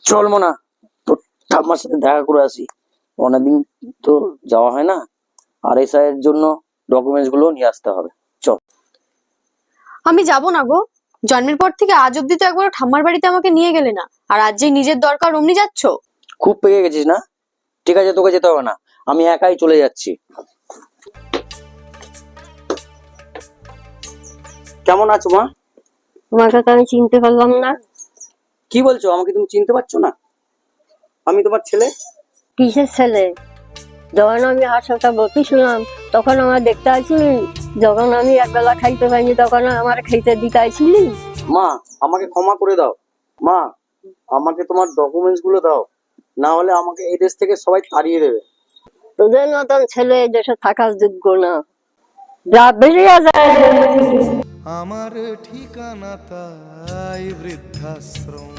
চল মোনা, তোর ঠাম্মার সাথে দেখা করে আসি। অনেকদিন তো যাওয়া হয় না। আর এস এর জন্য ডকুমেন্টস গুলো নিয়ে আসতে হবে। চল। আমি যাব না গো। জন্মের পর থেকে আজ অব্দি তো একবার ঠাম্মার বাড়িতে আমাকে নিয়ে গেলে না, আর আজ যে নিজের দরকার অমনি যাচ্ছ। খুব পেয়ে গেছিস না? ঠিক আছে, তোকে যেতে হবে না, আমি একাই চলে যাচ্ছি। কেমন আছো মা? তোমাকে তো আমি চিনতে পারলাম না। কি বলছো? আমাকে তুমি চিনতে পারছো না? আমি তোমার ছেলে। কিসের ছেলে? যখন আমি হাসপাতাল ভর্তি ছিলাম তখন আমার দেখতে আইছিলি, যখন আমি একবেলা খাইতে পাইনি তখন আমার খাইতে দিতে আইছিলি। মা, আমাকে ক্ষমা করে দাও। মা, আমাকে তোমার ডকুমেন্টস গুলো দাও, না হলে আমাকে এই দেশ থেকে সবাই তাড়িয়ে দেবে। তোদের মতন ছেলে এই দেশে থাকার যোগ্য না, যা বেরিয়ে যায়। আমার ঠিকানা তাই বৃদ্ধাশ্রম।